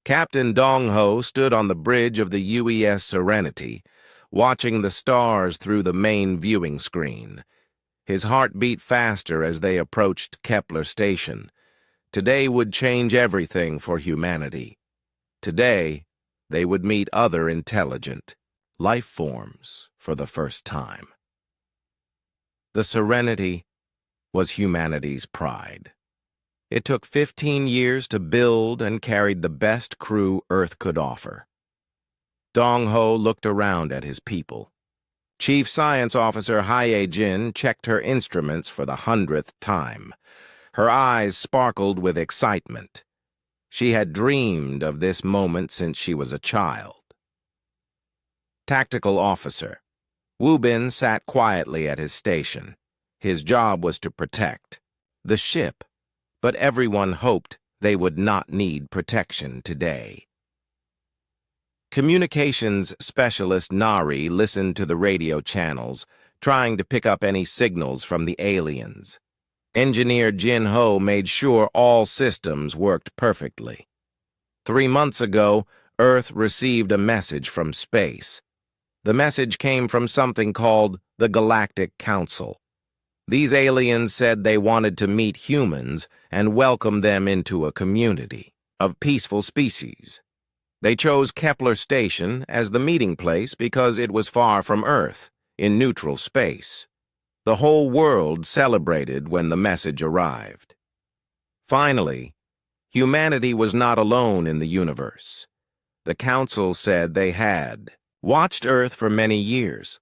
Captain Dong Ho stood on the bridge of the UES Serenity, watching the stars through the main viewing screen. His heart beat faster as they approached Kepler Station. Today would change everything for humanity. Today, they would meet other intelligent life forms for the first time. The Serenity was humanity's pride. It took 15 years to build and carried the best crew Earth could offer. Dong Ho looked around at his people. Chief Science Officer Haye Jin checked her instruments for the 100th time. Her eyes sparkled with excitement. She had dreamed of this moment since she was a child. Tactical Officer Wu Bin sat quietly at his station. His job was to protect the ship, but everyone hoped they would not need protection today. Communications specialist Nari listened to the radio channels, trying to pick up any signals from the aliens. Engineer Jin Ho made sure all systems worked perfectly. 3 months ago, Earth received a message from space. The message came from something called the Galactic Council. These aliens said they wanted to meet humans and welcome them into a community of peaceful species. They chose Kepler Station as the meeting place because it was far from Earth, in neutral space. The whole world celebrated when the message arrived. Finally, humanity was not alone in the universe. The Council said they had watched Earth for many years.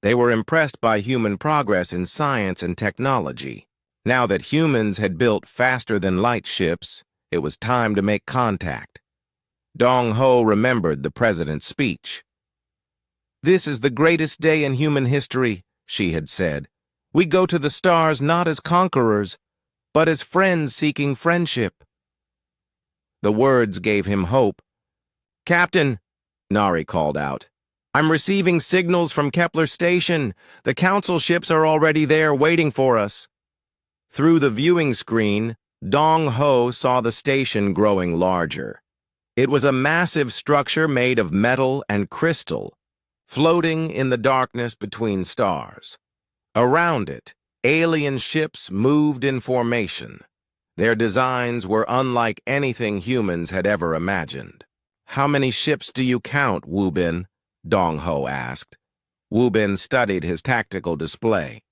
They were impressed by human progress in science and technology. Now that humans had built faster-than-light ships, it was time to make contact. Dong Ho remembered the president's speech. "This is the greatest day in human history," she had said. "We go to the stars not as conquerors, but as friends seeking friendship." The words gave him hope. "Captain," Nari called out, "I'm receiving signals from Kepler Station. The Council ships are already there waiting for us." Through the viewing screen, Dong Ho saw the station growing larger. It was a massive structure made of metal and crystal, floating in the darkness between stars. Around it, alien ships moved in formation. Their designs were unlike anything humans had ever imagined. "How many ships do you count, Wu Bin?" Dong Ho asked. Wu Bin studied his tactical display.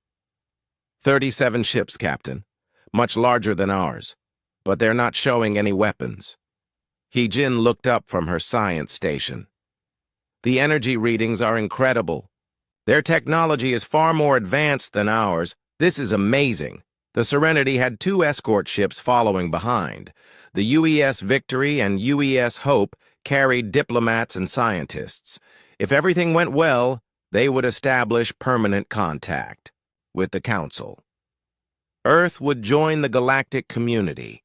37 ships, Captain. Much larger than ours. But they're not showing any weapons." He Jin looked up from her science station. "The energy readings are incredible. Their technology is far more advanced than ours. This is amazing." The Serenity had 2 escort ships following behind. The UES Victory and UES Hope carried diplomats and scientists. If everything went well, they would establish permanent contact with the Council. Earth would join the galactic community.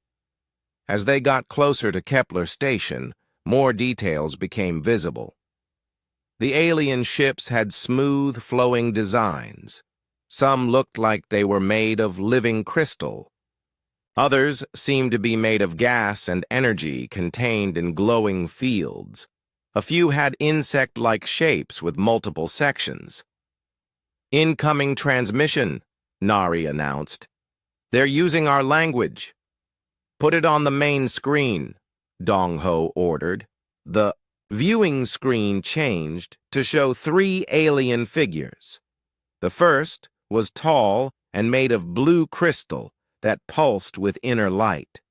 As they got closer to Kepler Station, more details became visible. The alien ships had smooth, flowing designs. Some looked like they were made of living crystal. Others seemed to be made of gas and energy contained in glowing fields. A few had insect-like shapes with multiple sections. "Incoming transmission," Nari announced. "They're using our language." "Put it on the main screen," Dong Ho ordered. The viewing screen changed to show 3 alien figures. The first was tall and made of blue crystal that pulsed with inner light.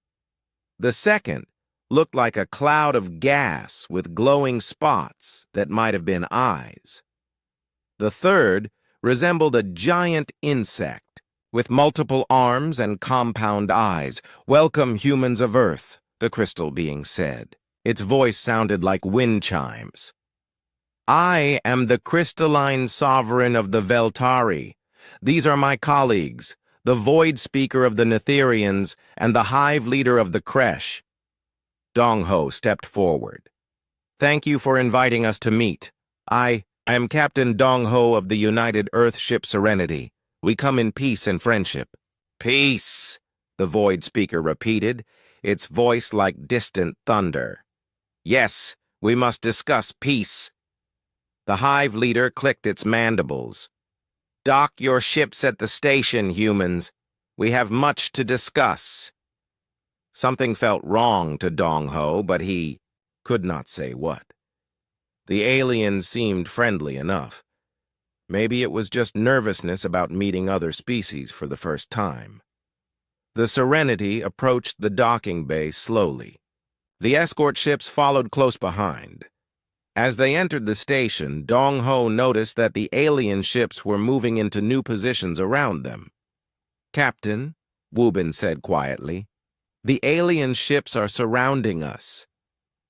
The second looked like a cloud of gas with glowing spots that might have been eyes. The third resembled a giant insect with multiple arms and compound eyes. "Welcome, humans of Earth," the crystal being said. Its voice sounded like wind chimes. "I am the crystalline sovereign of the Veltari. These are my colleagues, the void speaker of the Netherians and the hive leader of the Kresh." Dong Ho stepped forward. "Thank you for inviting us to meet. I am Captain Dong Ho of the United Earth ship Serenity. We come in peace and friendship." "Peace," the void speaker repeated, its voice like distant thunder. Yes, we must discuss peace. The hive leader clicked its mandibles. Dock your ships at the station, humans. We have much to discuss. Something felt wrong to Dong Ho, but he could not say what. The aliens seemed friendly enough. Maybe it was just nervousness about meeting other species for the first time. The Serenity approached the docking bay slowly. The escort ships followed close behind. As they entered the station, Dong Ho noticed that the alien ships were moving into new positions around them. "Captain," Wu Bin said quietly, "the alien ships are surrounding us."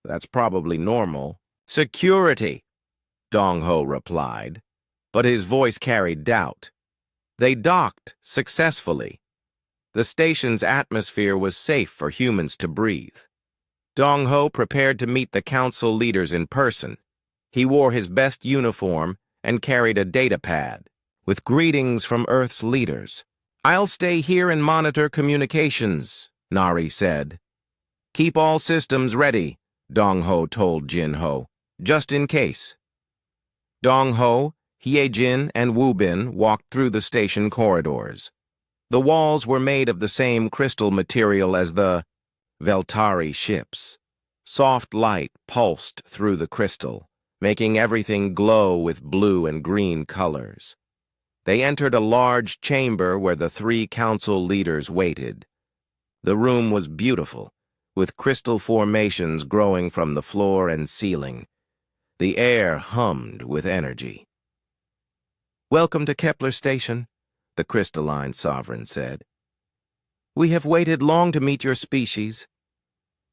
"That's probably normal." "Security," Dong Ho replied, but his voice carried doubt. They docked successfully. The station's atmosphere was safe for humans to breathe. Dong Ho prepared to meet the council leaders in person. He wore his best uniform and carried a data pad with greetings from Earth's leaders. "I'll stay here and monitor communications," Nari said. "Keep all systems ready," Dong Ho told Jin Ho, "just in case." Dong Ho, Hye Jin, and Wu Bin walked through the station corridors. The walls were made of the same crystal material as the Veltari ships. Soft light pulsed through the crystal, making everything glow with blue and green colors. They entered a large chamber where the three council leaders waited. The room was beautiful, with crystal formations growing from the floor and ceiling. The air hummed with energy. "Welcome to Kepler Station," the crystalline sovereign said. "We have waited long to meet your species."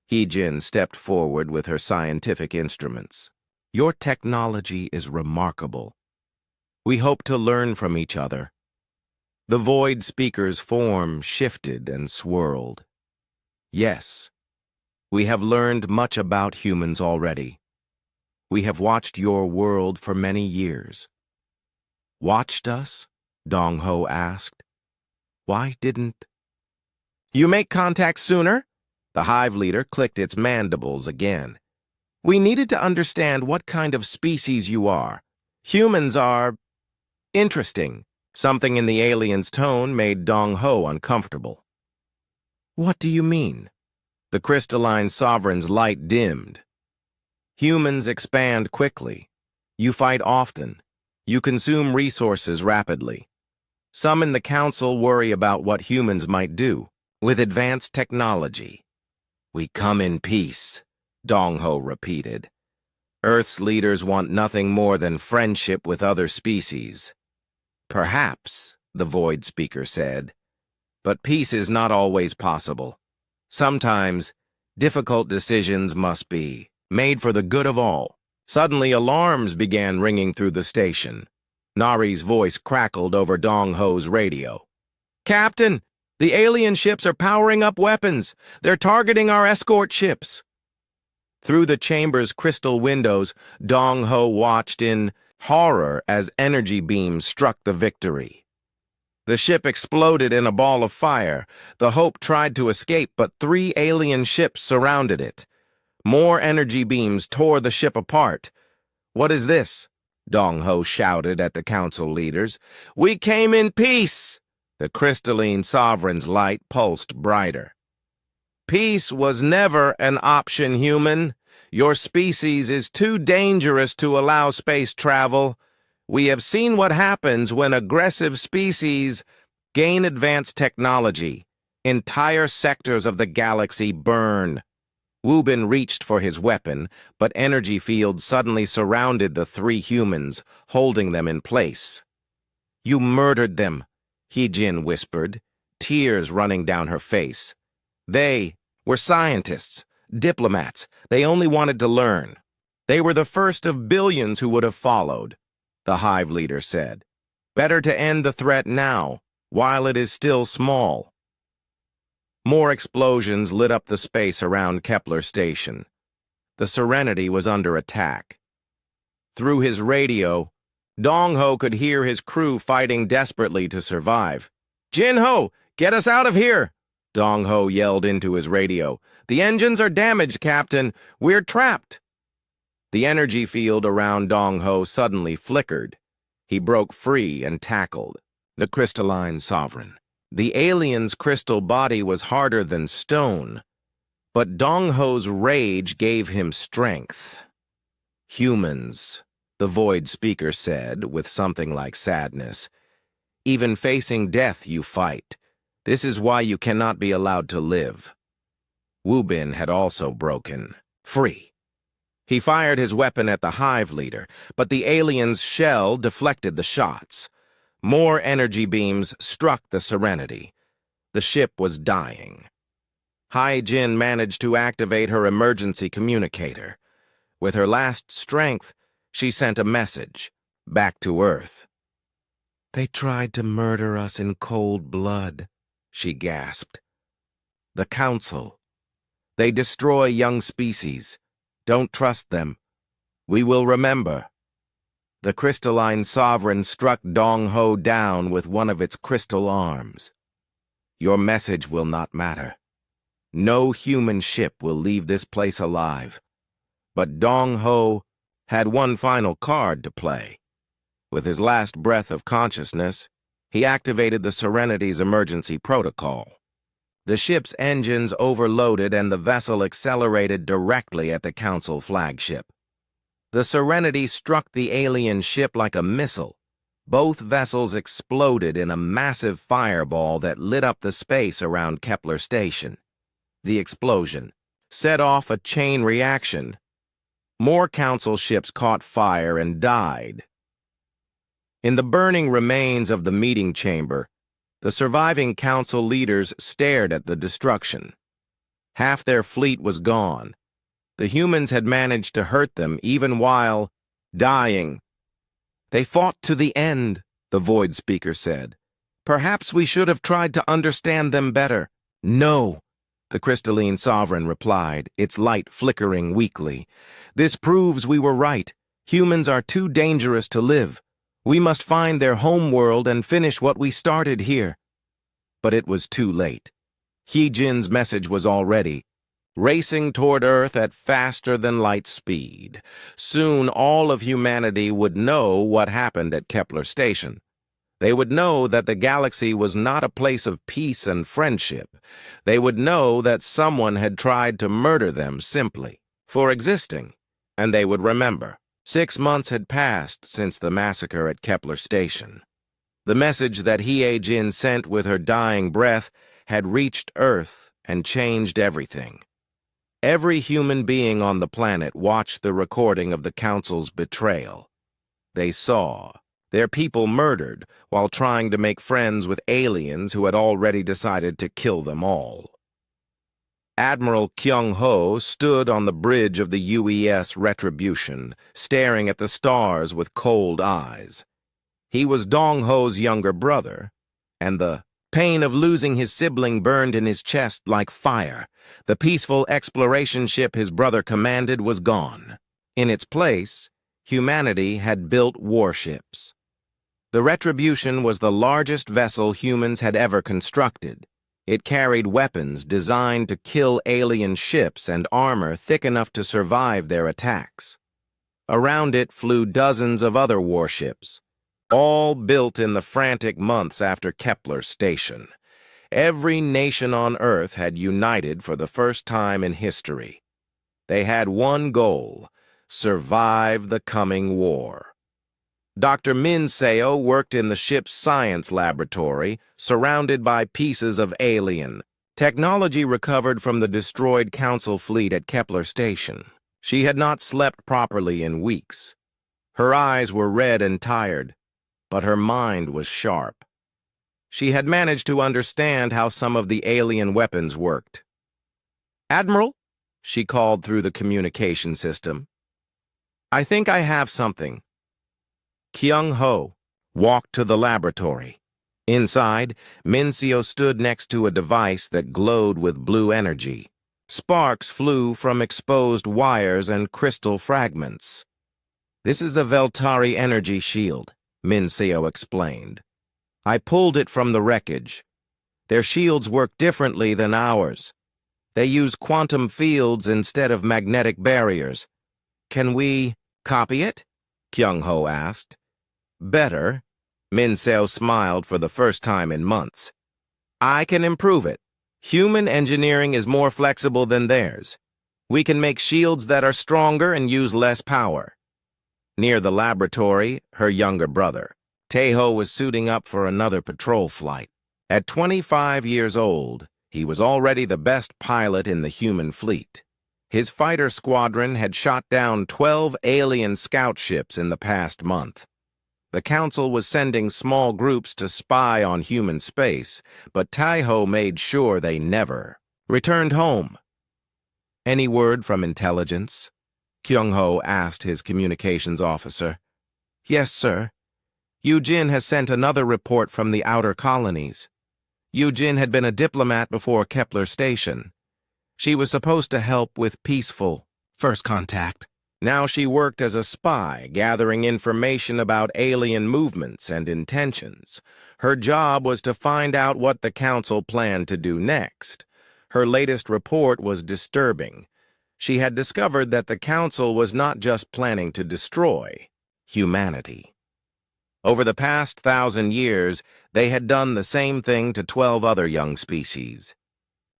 Hee-Jin stepped forward with her scientific instruments. "Your technology is remarkable. We hope to learn from each other." The void speaker's form shifted and swirled. "Yes, we have learned much about humans already. We have watched your world for many years." "Watched us?" Dong Ho asked. "Why didn't—" "You make contact sooner?" The hive leader clicked its mandibles again. "We needed to understand what kind of species you are. Humans are interesting." Something in the alien's tone made Dong Ho uncomfortable. "What do you mean?" The crystalline sovereign's light dimmed. "Humans expand quickly. You fight often. You consume resources rapidly. Some in the council worry about what humans might do with advanced technology." "We come in peace," Dong Ho repeated. "Earth's leaders want nothing more than friendship with other species." "Perhaps," the void speaker said, "but peace is not always possible. Sometimes, difficult decisions must be made for the good of all." Suddenly, alarms began ringing through the station. Nari's voice crackled over Dong Ho's radio. "Captain, the alien ships are powering up weapons. They're targeting our escort ships." Through the chamber's crystal windows, Dong Ho watched in horror as energy beams struck the Victory. The ship exploded in a ball of fire. The Hope tried to escape, but 3 alien ships surrounded it. More energy beams tore the ship apart. "What is this?" Dong Ho shouted at the council leaders. "We came in peace!" The crystalline sovereign's light pulsed brighter. "Peace was never an option, human. Your species is too dangerous to allow space travel. We have seen what happens when aggressive species gain advanced technology. Entire sectors of the galaxy burn." Wu Bin reached for his weapon, but energy fields suddenly surrounded the 3 humans, holding them in place. "You murdered them," Hee-Jin whispered, tears running down her face. "They were scientists, diplomats. They only wanted to learn. They were the first of billions who would have followed," the hive leader said. "Better to end the threat now, while it is still small." More explosions lit up the space around Kepler Station. The Serenity was under attack. Through his radio, Dong Ho could hear his crew fighting desperately to survive. "Jin Ho, get us out of here!" Dong Ho yelled into his radio. "The engines are damaged, Captain. We're trapped." The energy field around Dong Ho suddenly flickered. He broke free and tackled the crystalline sovereign. The alien's crystal body was harder than stone, but Dong Ho's rage gave him strength. "Humans," the void speaker said with something like sadness. "Even facing death you fight. This is why you cannot be allowed to live." Wu Bin had also broken free. He fired his weapon at the hive leader, but the alien's shell deflected the shots. More energy beams struck the Serenity. The ship was dying. Hai Jin managed to activate her emergency communicator. With her last strength, she sent a message back to Earth. "They tried to murder us in cold blood," she gasped. "The Council. They destroy young species. Don't trust them. We will remember." The crystalline sovereign struck Dong Ho down with one of its crystal arms. "Your message will not matter. No human ship will leave this place alive." But Dong Ho had one final card to play. With his last breath of consciousness, he activated the Serenity's emergency protocol. The ship's engines overloaded and the vessel accelerated directly at the Council flagship. The Serenity struck the alien ship like a missile. Both vessels exploded in a massive fireball that lit up the space around Kepler Station. The explosion set off a chain reaction. More Council ships caught fire and died. In the burning remains of the meeting chamber, the surviving Council leaders stared at the destruction. Half their fleet was gone. The humans had managed to hurt them even while dying. "They fought to the end," the void speaker said. "Perhaps we should have tried to understand them better." "No," the crystalline sovereign replied, its light flickering weakly. "This proves we were right. Humans are too dangerous to live. We must find their home world and finish what we started here." But it was too late. He Jin's message was already racing toward Earth at faster-than-light speed. Soon all of humanity would know what happened at Kepler Station. They would know that the galaxy was not a place of peace and friendship. They would know that someone had tried to murder them simply for existing, and they would remember. 6 months had passed since the massacre at Kepler Station. The message that Hye Jin sent with her dying breath had reached Earth and changed everything. Every human being on the planet watched the recording of the Council's betrayal. They saw their people murdered while trying to make friends with aliens who had already decided to kill them all. Admiral Kyung Ho stood on the bridge of the UES Retribution, staring at the stars with cold eyes. He was Dong Ho's younger brother, and the pain of losing his sibling burned in his chest like fire. The peaceful exploration ship his brother commanded was gone. In its place, humanity had built warships. The Retribution was the largest vessel humans had ever constructed. It carried weapons designed to kill alien ships and armor thick enough to survive their attacks. Around it flew dozens of other warships, all built in the frantic months after Kepler Station. Every nation on Earth had united for the first time in history. They had one goal: survive the coming war. Dr. Min Seo worked in the ship's science laboratory, surrounded by pieces of alien technology recovered from the destroyed Council fleet at Kepler Station. She had not slept properly in weeks. Her eyes were red and tired, but her mind was sharp. She had managed to understand how some of the alien weapons worked. "Admiral," she called through the communication system, "I think I have something." Kyung Ho walked to the laboratory. Inside, Min Seo stood next to a device that glowed with blue energy. Sparks flew from exposed wires and crystal fragments. "This is a Veltari energy shield," Min Seo explained. "I pulled it from the wreckage. Their shields work differently than ours. They use quantum fields instead of magnetic barriers. Can we copy it? Kyung-ho asked. Better. Min-seo smiled for the first time in months. I can improve it. Human engineering is more flexible than theirs. We can make shields that are stronger and use less power. Near the laboratory, her younger brother, Tae-ho, was suiting up for another patrol flight. At 25 years old, he was already the best pilot in the human fleet. His fighter squadron had shot down 12 alien scout ships in the past month. The Council was sending small groups to spy on human space, but Tae-ho made sure they never returned home. Any word from intelligence? Kyung-ho asked his communications officer. Yes, sir. Yoo-jin has sent another report from the outer colonies. Yoo-jin had been a diplomat before Kepler Station. She was supposed to help with peaceful first contact. Now she worked as a spy, gathering information about alien movements and intentions. Her job was to find out what the Council planned to do next. Her latest report was disturbing. She had discovered that the Council was not just planning to destroy humanity. Over the past 1,000 years, they had done the same thing to 12 other young species.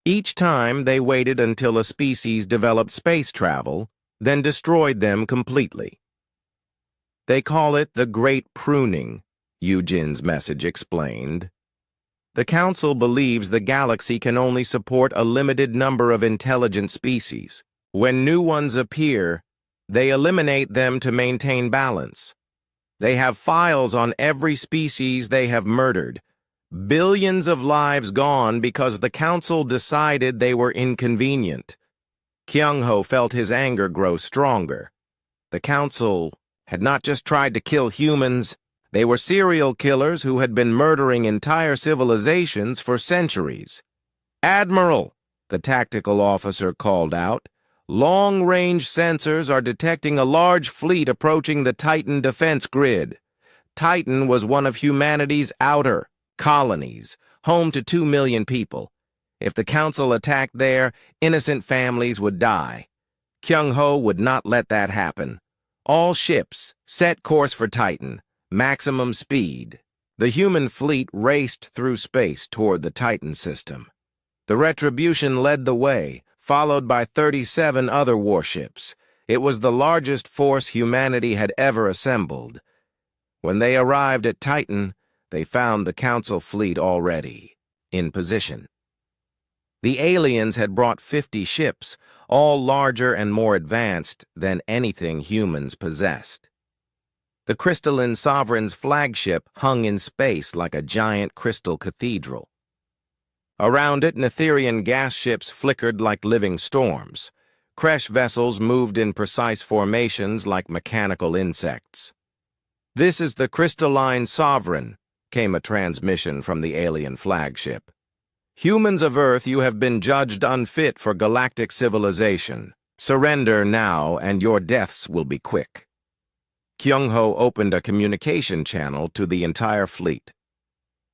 Each time, they waited until a species developed space travel, then destroyed them completely. They call it the Great Pruning, Yoo-jin's message explained. The Council believes the galaxy can only support a limited number of intelligent species. When new ones appear, they eliminate them to maintain balance. They have files on every species they have murdered. Billions of lives gone because the Council decided they were inconvenient. Kyung-ho felt his anger grow stronger. The Council had not just tried to kill humans, they were serial killers who had been murdering entire civilizations for centuries. Admiral, the tactical officer called out, long-range sensors are detecting a large fleet approaching the Titan defense grid. Titan was one of humanity's outer colonies, home to 2 million people. If the Council attacked there, innocent families would die. Kyung-ho would not let that happen. All ships, set course for Titan, maximum speed. The human fleet raced through space toward the Titan system. The Retribution led the way, followed by 37 other warships. It was the largest force humanity had ever assembled. When they arrived at Titan, they found the Council fleet already in position. The aliens had brought 50 ships, all larger and more advanced than anything humans possessed. The crystalline sovereign's flagship hung in space like a giant crystal cathedral. Around it, Netherian gas ships flickered like living storms. Kresh vessels moved in precise formations like mechanical insects. "This is the crystalline sovereign," came a transmission from the alien flagship. "Humans of Earth, you have been judged unfit for galactic civilization. Surrender now, and your deaths will be quick." Kyung-ho opened a communication channel to the entire fleet.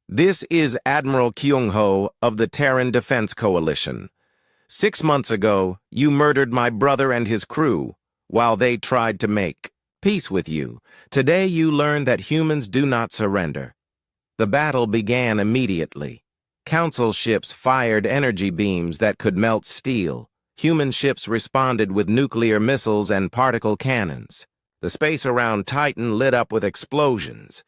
"This is Admiral Kyung-ho of the Terran Defense Coalition. 6 months ago, you murdered my brother and his crew, while they tried to make peace with you. Today you learn that humans do not surrender." The battle began immediately. Council ships fired energy beams that could melt steel. Human ships responded with nuclear missiles and particle cannons. The space around Titan lit up with explosions.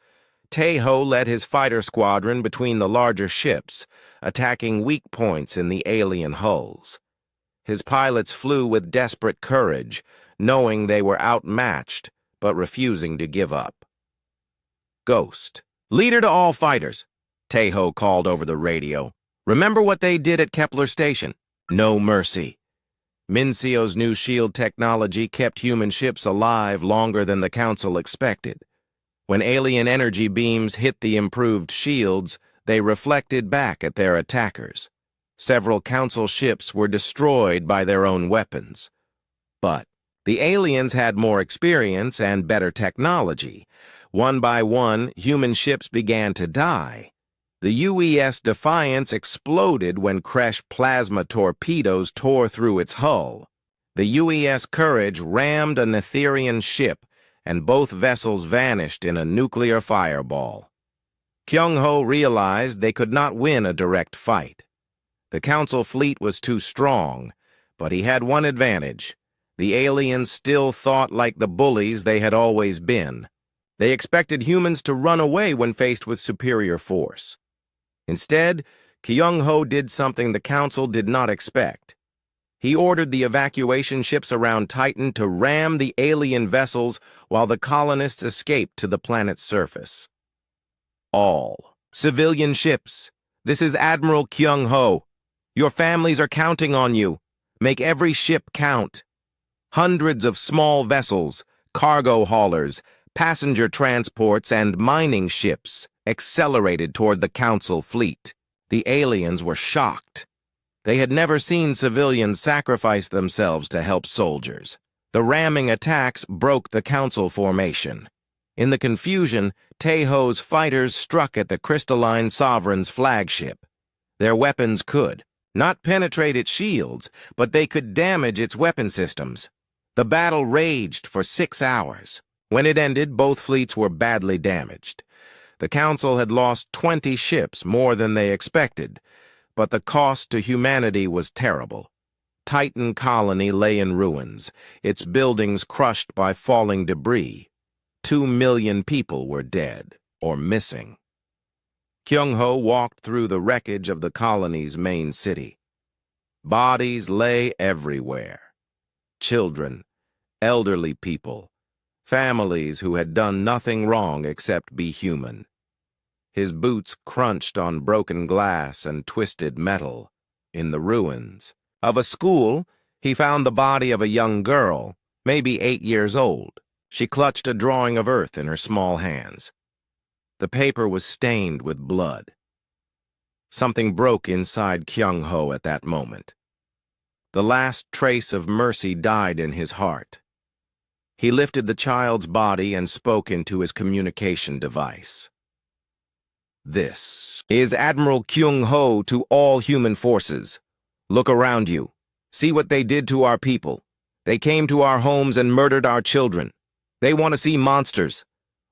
Tae-ho led his fighter squadron between the larger ships, attacking weak points in the alien hulls. His pilots flew with desperate courage, knowing they were outmatched, but refusing to give up. "Ghost, leader to all fighters," Tae-ho called over the radio. "Remember what they did at Kepler Station? No mercy." Min-seo's new shield technology kept human ships alive longer than the Council expected. When alien energy beams hit the improved shields, they reflected back at their attackers. Several Council ships were destroyed by their own weapons. But the aliens had more experience and better technology. One by one, human ships began to die. The UES Defiance exploded when Kresh plasma torpedoes tore through its hull. The UES Courage rammed a Netherian ship, and both vessels vanished in a nuclear fireball. Kyung-ho realized they could not win a direct fight. The Council fleet was too strong, but he had one advantage. The aliens still thought like the bullies they had always been. They expected humans to run away when faced with superior force. Instead, Kyung-ho did something the Council did not expect. He ordered the evacuation ships around Titan to ram the alien vessels while the colonists escaped to the planet's surface. All civilian ships, this is Admiral Kyung-ho. Your families are counting on you. Make every ship count. Hundreds of small vessels, cargo haulers, passenger transports, and mining ships accelerated toward the Council fleet. The aliens were shocked. They had never seen civilians sacrifice themselves to help soldiers. The ramming attacks broke the Council formation. In the confusion, Taeho's fighters struck at the crystalline Sovereign's flagship. Their weapons could not penetrate its shields, but they could damage its weapon systems. The battle raged for 6 hours. When it ended, both fleets were badly damaged. The Council had lost 20 ships, more than they expected, but the cost to humanity was terrible. Titan Colony lay in ruins, its buildings crushed by falling debris. 2 million people were dead or missing. Kyung-ho walked through the wreckage of the colony's main city. Bodies lay everywhere. Children, elderly people, families who had done nothing wrong except be human. His boots crunched on broken glass and twisted metal. In the ruins of a school, he found the body of a young girl, maybe 8 years old. She clutched a drawing of Earth in her small hands. The paper was stained with blood. Something broke inside Kyung-ho at that moment. The last trace of mercy died in his heart. He lifted the child's body and spoke into his communication device. This is Admiral Kyung-ho to all human forces. Look around you. See what they did to our people. They came to our homes and murdered our children. They want to see monsters.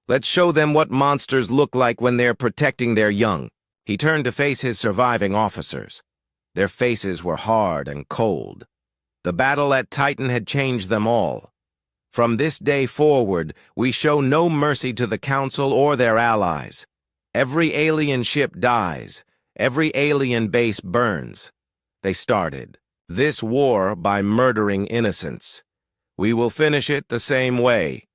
Let's show them what monsters look like when they're protecting their young. He turned to face his surviving officers. Their faces were hard and cold. The battle at Titan had changed them all. From this day forward, we show no mercy to the Council or their allies. Every alien ship dies. Every alien base burns. They started this war by murdering innocents. We will finish it the same way.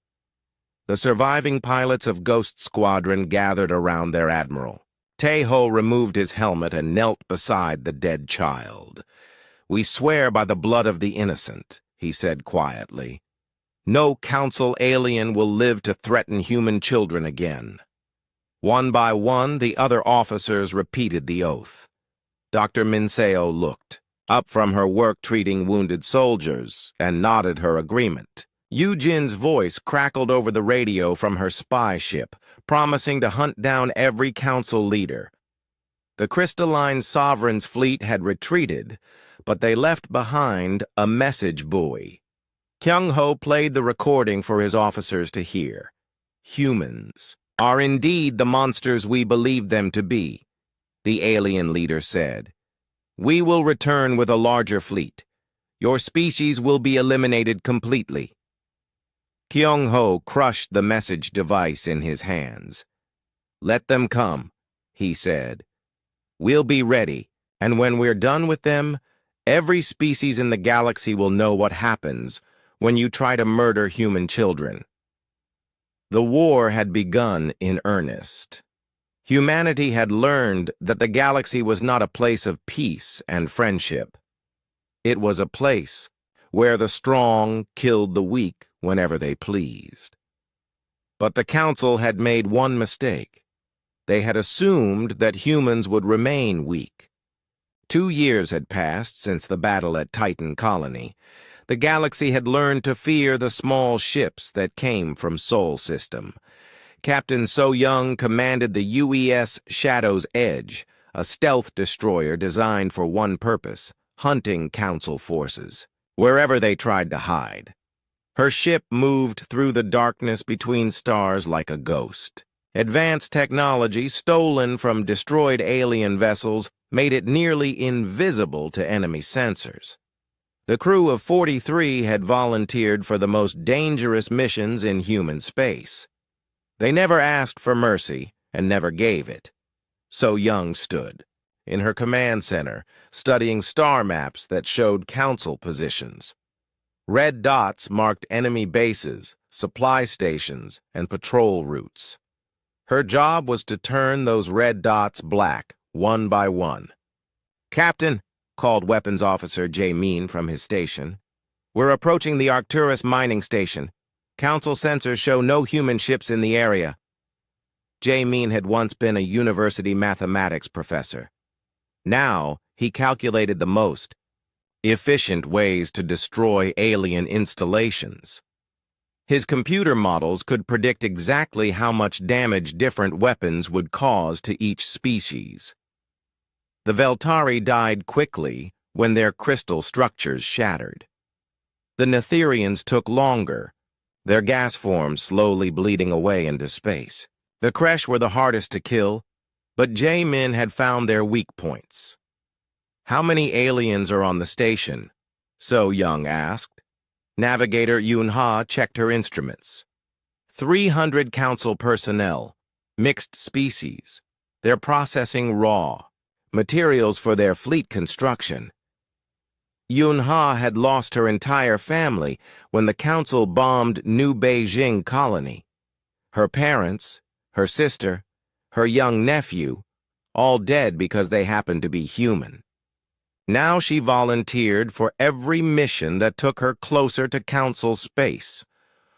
The surviving pilots of Ghost Squadron gathered around their admiral. Taeho removed his helmet and knelt beside the dead child. We swear by the blood of the innocent, he said quietly. No Council alien will live to threaten human children again. One by one, the other officers repeated the oath. Dr. Minseo looked up from her work treating wounded soldiers and nodded her agreement. Yujin's voice crackled over the radio from her spy ship, promising to hunt down every Council leader. The crystalline Sovereign's fleet had retreated, but they left behind a message buoy. Kyung-ho played the recording for his officers to hear. Humans are indeed the monsters we believed them to be, the alien leader said. We will return with a larger fleet. Your species will be eliminated completely. Kyung-ho crushed the message device in his hands. Let them come, he said. We'll be ready, and when we're done with them, every species in the galaxy will know what happens when you try to murder human children. The war had begun in earnest. Humanity had learned that the galaxy was not a place of peace and friendship. It was a place where the strong killed the weak whenever they pleased. But the Council had made one mistake. They had assumed that humans would remain weak. 2 years had passed since the battle at Titan Colony. The galaxy had learned to fear the small ships that came from Sol System. Captain So Young commanded the UES Shadow's Edge, a stealth destroyer designed for one purpose: hunting Council forces, wherever they tried to hide. Her ship moved through the darkness between stars like a ghost. Advanced technology stolen from destroyed alien vessels made it nearly invisible to enemy sensors. The crew of 43 had volunteered for the most dangerous missions in human space. They never asked for mercy and never gave it. So Young stood in her command center, studying star maps that showed Council positions. Red dots marked enemy bases, supply stations, and patrol routes. Her job was to turn those red dots black, one by one. "Captain," called Weapons Officer Jamin from his station, "we're approaching the Arcturus mining station. Council sensors show no human ships in the area." Jamin had once been a university mathematics professor. Now, he calculated the most efficient ways to destroy alien installations. His computer models could predict exactly how much damage different weapons would cause to each species. The Veltari died quickly when their crystal structures shattered. The Netherians took longer, their gas forms slowly bleeding away into space. The Kresh were the hardest to kill, but Jamin had found their weak points. "How many aliens are on the station?" So Young asked. Navigator Yunha checked her instruments. 300 Council personnel, mixed species. They're processing raw materials for their fleet construction. Yunha had lost her entire family when the Council bombed New Beijing colony. Her parents, her sister, her young nephew, all dead because they happened to be human. Now she volunteered for every mission that took her closer to Council space.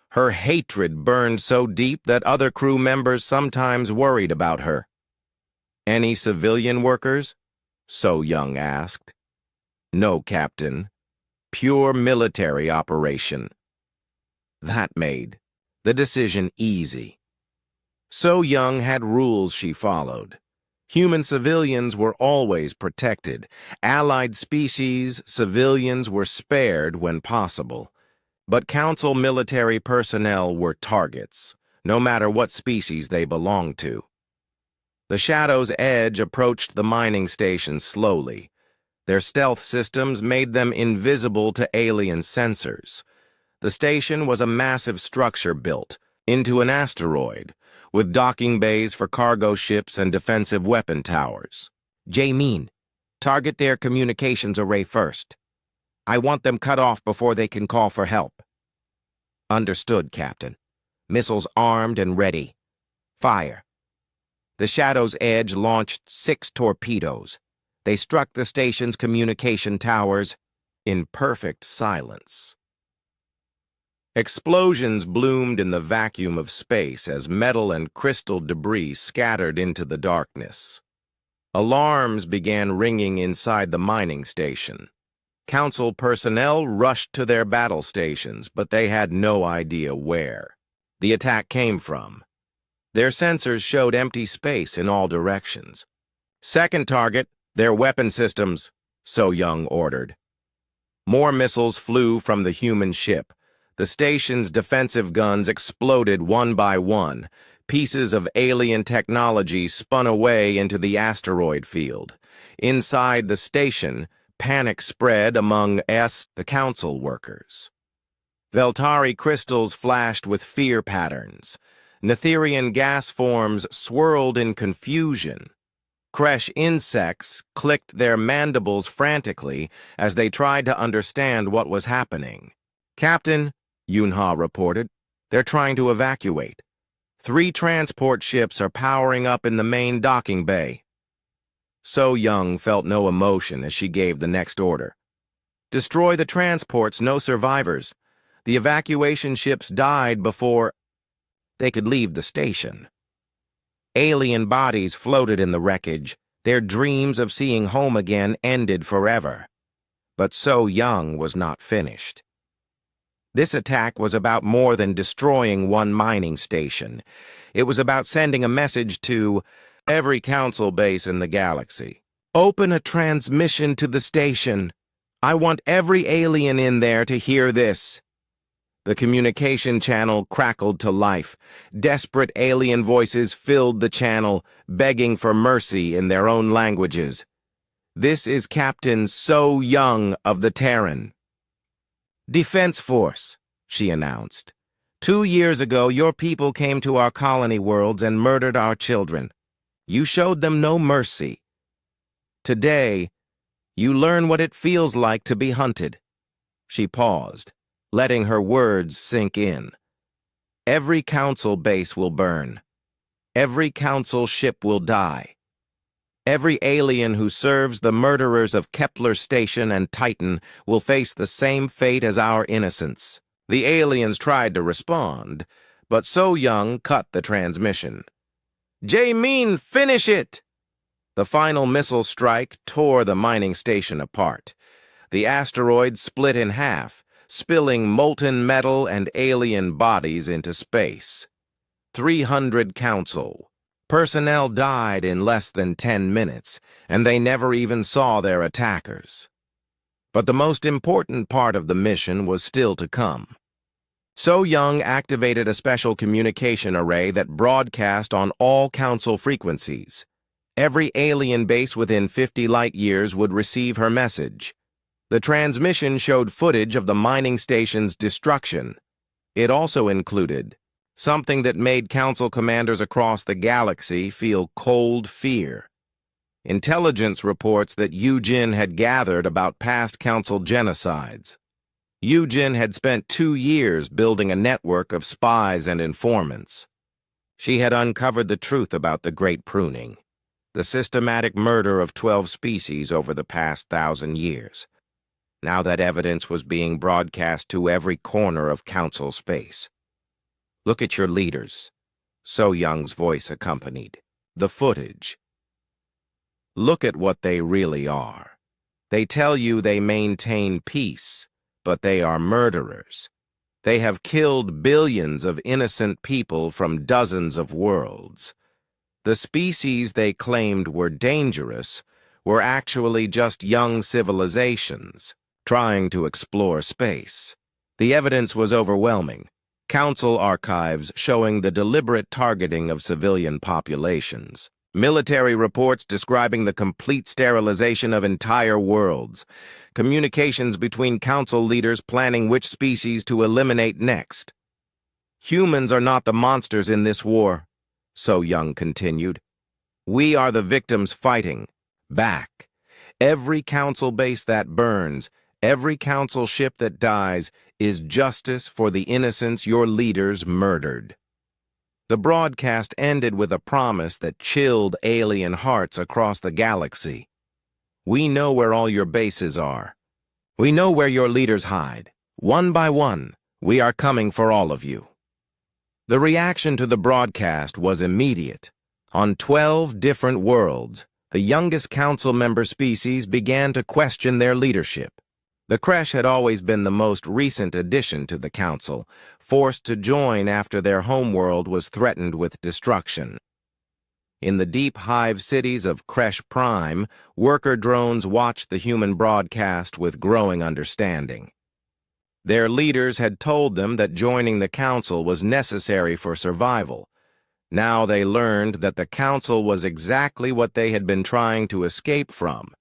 Her hatred burned so deep that other crew members sometimes worried about her. "Any civilian workers?" So Young asked. "No, Captain. Pure military operation." That made the decision easy. So Young had rules she followed. Human civilians were always protected. Allied species civilians were spared when possible. But Council military personnel were targets, no matter what species they belonged to. The Shadow's Edge approached the mining station slowly. Their stealth systems made them invisible to alien sensors. The station was a massive structure built into an asteroid, with docking bays for cargo ships and defensive weapon towers. "Jamin, target their communications array first. I want them cut off before they can call for help." "Understood, Captain. Missiles armed and ready. Fire." The Shadow's Edge launched 6 torpedoes. They struck the station's communication towers in perfect silence. Explosions bloomed in the vacuum of space as metal and crystal debris scattered into the darkness. Alarms began ringing inside the mining station. Council personnel rushed to their battle stations, but they had no idea where the attack came from. Their sensors showed empty space in all directions. "Second target, their weapon systems," So Young ordered. More missiles flew from the human ship. The station's defensive guns exploded one by one. Pieces of alien technology spun away into the asteroid field. Inside the station, panic spread among the Council workers. Veltari crystals flashed with fear patterns. Netherian gas forms swirled in confusion. Kresh insects clicked their mandibles frantically as they tried to understand what was happening. "Captain," Yunha reported, "they're trying to evacuate. 3 transport ships are powering up in the main docking bay." So Young felt no emotion as she gave the next order. "Destroy the transports, no survivors. The evacuation ships died before they could leave the station." Alien bodies floated in the wreckage. Their dreams of seeing home again ended forever. But So Young was not finished. This attack was about more than destroying one mining station. It was about sending a message to every council base in the galaxy. Open a transmission to the station. I want every alien in there to hear this. The communication channel crackled to life. Desperate alien voices filled the channel, begging for mercy in their own languages. This is Captain So Young of the Terran. Defense Force, she announced. 2 years ago, your people came to our colony worlds and murdered our children. You showed them no mercy. Today, you learn what it feels like to be hunted. She paused, letting her words sink in. Every council base will burn. Every council ship will die. Every alien who serves the murderers of Kepler Station and Titan will face the same fate as our innocents. The aliens tried to respond, but So Young cut the transmission. Jae-min, finish it! The final missile strike tore the mining station apart. The asteroid split in half, spilling molten metal and alien bodies into space. 300 council personnel died in less than 10 minutes, and they never even saw their attackers. But the most important part of the mission was still to come. So Young activated a special communication array that broadcast on all council frequencies. Every alien base within 50 light-years would receive her message. The transmission showed footage of the mining station's destruction. It also included something that made council commanders across the galaxy feel cold fear. Intelligence reports that Yujin had gathered about past council genocides. Yujin had spent 2 years building a network of spies and informants. She had uncovered the truth about the Great Pruning, the systematic murder of 12 species over the past 1,000 years. Now that evidence was being broadcast to every corner of council space. Look at your leaders, So Young's voice accompanied. The footage. Look at what they really are. They tell you they maintain peace, but they are murderers. They have killed billions of innocent people from dozens of worlds. The species they claimed were dangerous were actually just young civilizations trying to explore space. The evidence was overwhelming. Council archives showing the deliberate targeting of civilian populations. Military reports describing the complete sterilization of entire worlds. Communications between council leaders planning which species to eliminate next. Humans are not the monsters in this war, So Young continued. We are the victims fighting back. Every council base that burns, every council ship that dies, is justice for the innocents your leaders murdered. The broadcast ended with a promise that chilled alien hearts across the galaxy. We know where all your bases are. We know where your leaders hide. One by one, we are coming for all of you. The reaction to the broadcast was immediate. On 12 different worlds, the youngest council member species began to question their leadership. The Kresh had always been the most recent addition to the council, forced to join after their homeworld was threatened with destruction. In the deep hive cities of Kresh Prime, worker drones watched the human broadcast with growing understanding. Their leaders had told them that joining the council was necessary for survival. Now they learned that the council was exactly what they had been trying to escape from.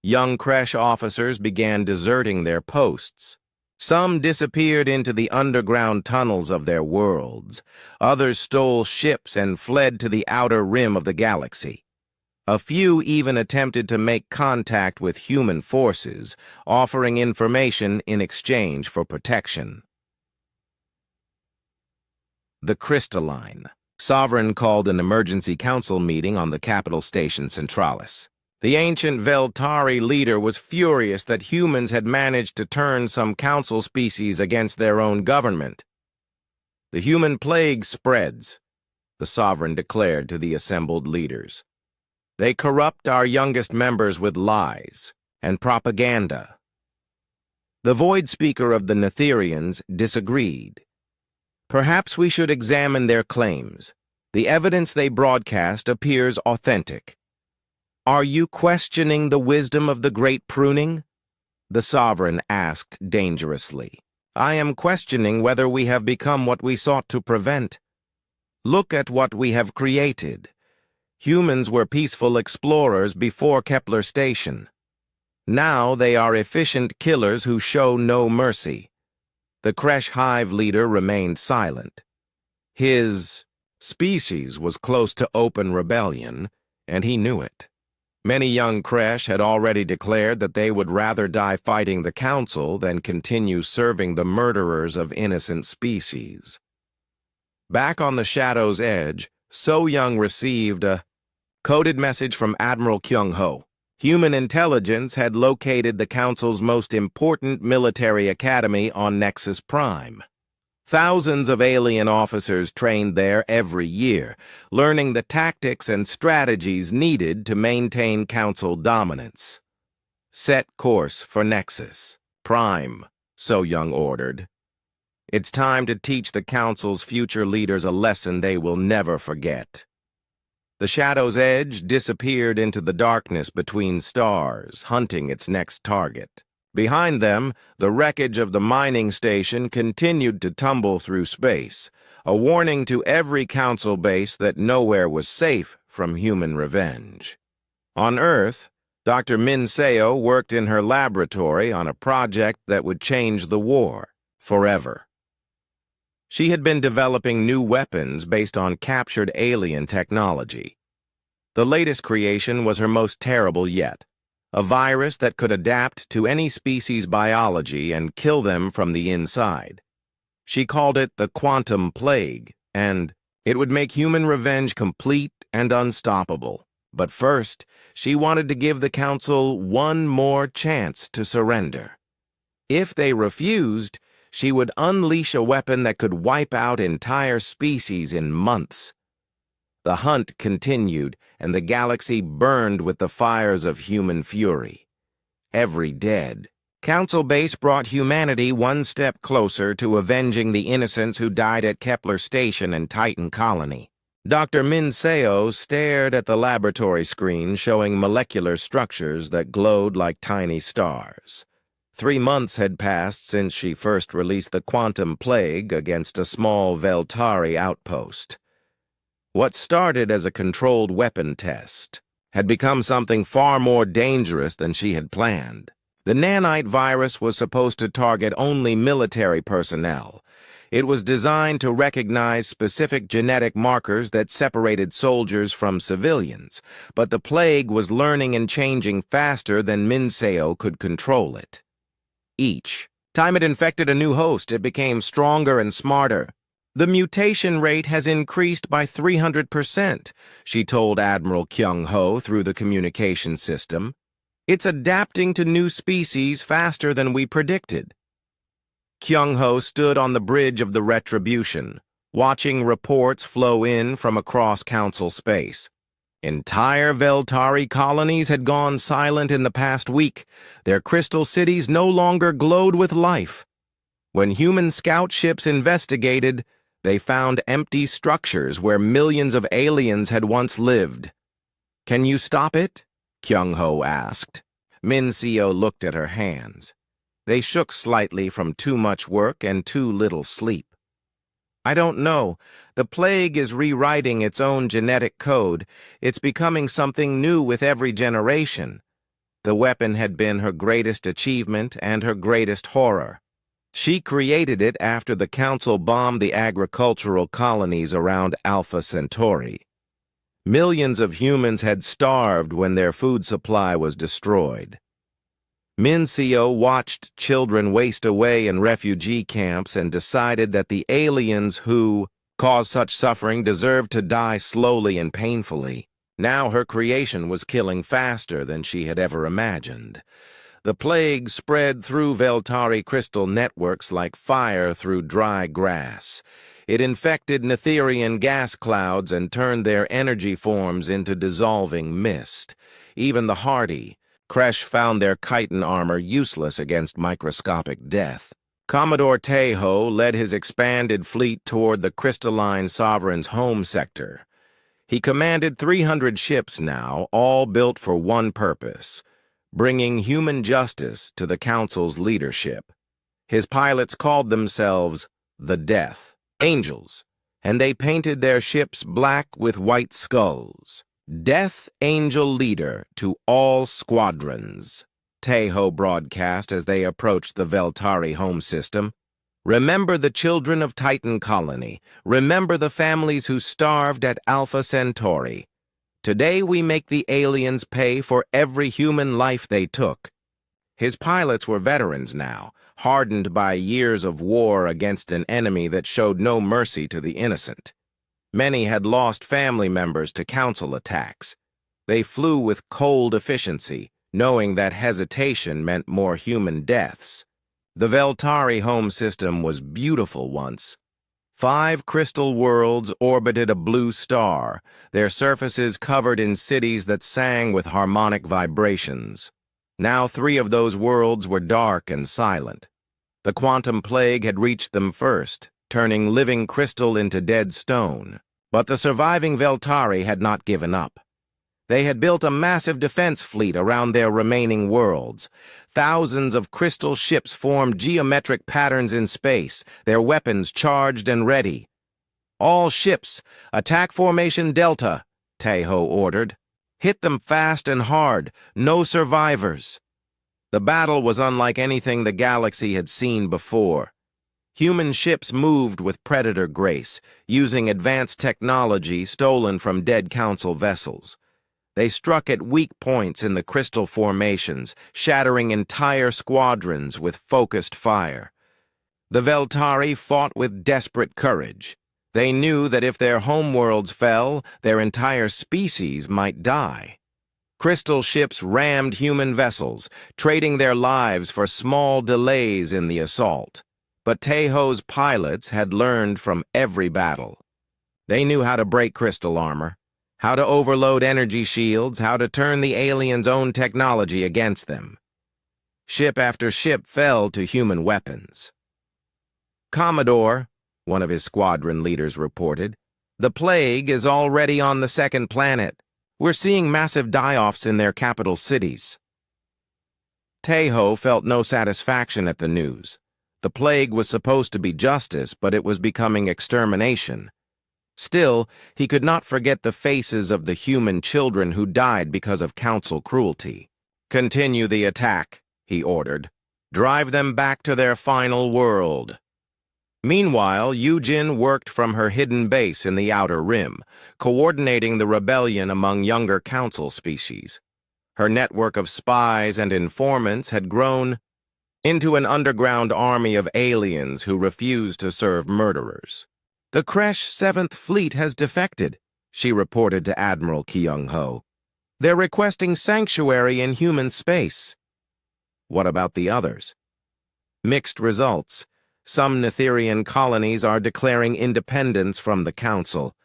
Young Kresh officers began deserting their posts. Some disappeared into the underground tunnels of their worlds. Others stole ships and fled to the outer rim of the galaxy. A few even attempted to make contact with human forces, offering information in exchange for protection. The Crystalline. Sovereign called an emergency council meeting on the capital station Centralis. The ancient Veltari leader was furious that humans had managed to turn some council species against their own government. The human plague spreads, the sovereign declared to the assembled leaders. They corrupt our youngest members with lies and propaganda. The void speaker of the Netherians disagreed. Perhaps we should examine their claims. The evidence they broadcast appears authentic. Are you questioning the wisdom of the great pruning? The sovereign asked dangerously. I am questioning whether we have become what we sought to prevent. Look at what we have created. Humans were peaceful explorers before Kepler Station. Now they are efficient killers who show no mercy. The Kresh hive leader remained silent. His species was close to open rebellion, and he knew it. Many young Kresh had already declared that they would rather die fighting the Council than continue serving the murderers of innocent species. Back on the Shadow's edge, So Young received a coded message from Admiral Kyung-ho. Human intelligence had located the Council's most important military academy on Nexus Prime. Thousands of alien officers trained there every year, learning the tactics and strategies needed to maintain Council dominance. Set course for Nexus Prime, So Young ordered. It's time to teach the Council's future leaders a lesson they will never forget. The Shadow's edge disappeared into the darkness between stars, hunting its next target. Behind them, the wreckage of the mining station continued to tumble through space, a warning to every Council base that nowhere was safe from human revenge. On Earth, Dr. Min Seo worked in her laboratory on a project that would change the war forever. She had been developing new weapons based on captured alien technology. The latest creation was her most terrible yet. A virus that could adapt to any species' biology and kill them from the inside. She called it the Quantum Plague, and it would make human revenge complete and unstoppable. But first, she wanted to give the Council one more chance to surrender. If they refused, she would unleash a weapon that could wipe out entire species in months. The hunt continued, and the galaxy burned with the fires of human fury. Every dead Council base brought humanity one step closer to avenging the innocents who died at Kepler Station and Titan Colony. Dr. Min Seo stared at the laboratory screen showing molecular structures that glowed like tiny stars. 3 months had passed since she first released the Quantum Plague against a small Veltari outpost. What started as a controlled weapon test had become something far more dangerous than she had planned. The nanite virus was supposed to target only military personnel. It was designed to recognize specific genetic markers that separated soldiers from civilians, but the plague was learning and changing faster than Min Seo could control it. Each time it infected a new host, it became stronger and smarter. The mutation rate has increased by 300%, she told Admiral Kyung-ho through the communication system. It's adapting to new species faster than we predicted. Kyung-ho stood on the bridge of the Retribution, watching reports flow in from across Council space. Entire Veltari colonies had gone silent in the past week. Their crystal cities no longer glowed with life. When human scout ships investigated, they found empty structures where millions of aliens had once lived. Can you stop it? Kyung-ho asked. Min Seo looked at her hands. They shook slightly from too much work and too little sleep. I don't know. The plague is rewriting its own genetic code. It's becoming something new with every generation. The weapon had been her greatest achievement and her greatest horror. She created it after the Council bombed the agricultural colonies around Alpha Centauri. Millions of humans had starved when their food supply was destroyed. Min Seo watched children waste away in refugee camps and decided that the aliens who caused such suffering deserved to die slowly and painfully. Now her creation was killing faster than she had ever imagined. The plague spread through Veltari crystal networks like fire through dry grass. It infected Netherian gas clouds and turned their energy forms into dissolving mist. Even the hardy, Kresh found their chitin armor useless against microscopic death. Commodore Tejo led his expanded fleet toward the crystalline sovereign's home sector. He commanded 300 ships now, all built for one purpose: bringing human justice to the Council's leadership. His pilots called themselves the Death Angels, and they painted their ships black with white skulls. Death Angel Leader to all squadrons, Tejo broadcast as they approached the Veltari home system. Remember the children of Titan Colony. Remember the families who starved at Alpha Centauri. Today we make the aliens pay for every human life they took. His pilots were veterans now, hardened by years of war against an enemy that showed no mercy to the innocent. Many had lost family members to Council attacks. They flew with cold efficiency, knowing that hesitation meant more human deaths. The Veltari home system was beautiful once. 5 crystal worlds orbited a blue star, their surfaces covered in cities that sang with harmonic vibrations. Now 3 of those worlds were dark and silent. The quantum plague had reached them first, turning living crystal into dead stone. But the surviving Veltari had not given up. They had built a massive defense fleet around their remaining worlds. Thousands of crystal ships formed geometric patterns in space, their weapons charged and ready. "All ships, attack formation Delta," Tejo ordered. "Hit them fast and hard, no survivors." The battle was unlike anything the galaxy had seen before. Human ships moved with predator grace, using advanced technology stolen from dead Council vessels. They struck at weak points in the crystal formations, shattering entire squadrons with focused fire. The Veltari fought with desperate courage. They knew that if their homeworlds fell, their entire species might die. Crystal ships rammed human vessels, trading their lives for small delays in the assault. But Tejo's pilots had learned from every battle. They knew how to break crystal armor, how to overload energy shields, how to turn the aliens' own technology against them. Ship after ship fell to human weapons. "Commodore," one of his squadron leaders reported, "the plague is already on the second planet. We're seeing massive die-offs in their capital cities." Tejo felt no satisfaction at the news. The plague was supposed to be justice, but it was becoming extermination. Still, he could not forget the faces of the human children who died because of Council cruelty. "Continue the attack," he ordered. "Drive them back to their final world." Meanwhile, Yujin worked from her hidden base in the Outer Rim, coordinating the rebellion among younger Council species. Her network of spies and informants had grown into an underground army of aliens who refused to serve murderers. "The Kresh 7th Fleet has defected," she reported to Admiral Kyung-ho. "They're requesting sanctuary in human space." What about the others? Mixed results. Some Netherian colonies are declaring independence from the Council.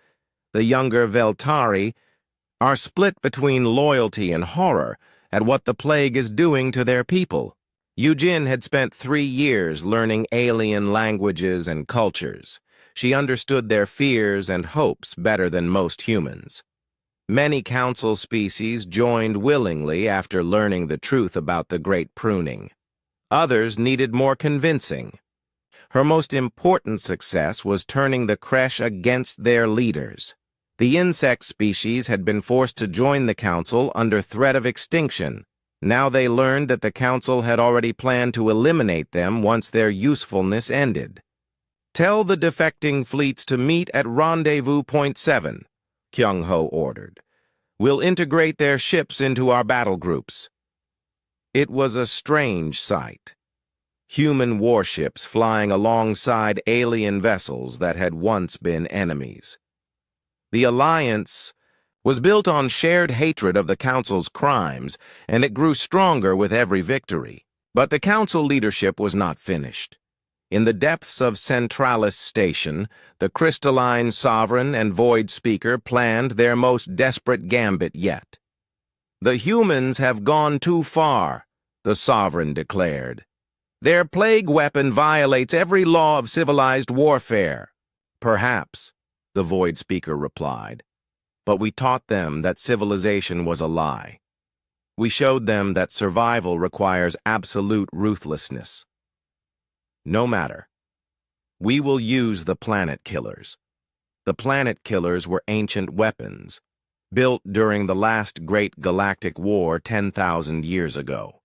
The younger Veltari are split between loyalty and horror at what the plague is doing to their people. Yujin had spent 3 years learning alien languages and cultures. She understood their fears and hopes better than most humans. Many Council species joined willingly after learning the truth about the Great Pruning. Others needed more convincing. Her most important success was turning the Kresh against their leaders. The insect species had been forced to join the Council under threat of extinction. Now they learned that the Council had already planned to eliminate them once their usefulness ended. "Tell the defecting fleets to meet at Rendezvous Point 7, Kyung-ho ordered. "We'll integrate their ships into our battle groups." It was a strange sight. Human warships flying alongside alien vessels that had once been enemies. The alliance was built on shared hatred of the Council's crimes, and it grew stronger with every victory. But the Council leadership was not finished. In the depths of Centralis Station, the crystalline sovereign and void speaker planned their most desperate gambit yet. The humans have gone too far, the Sovereign declared. Their plague weapon violates every law of civilized warfare. Perhaps, the Void Speaker replied, but we taught them that civilization was a lie. We showed them that survival requires absolute ruthlessness. No matter. We will use the planet killers. The planet killers were ancient weapons, built during the last great Galactic War 10,000 years ago.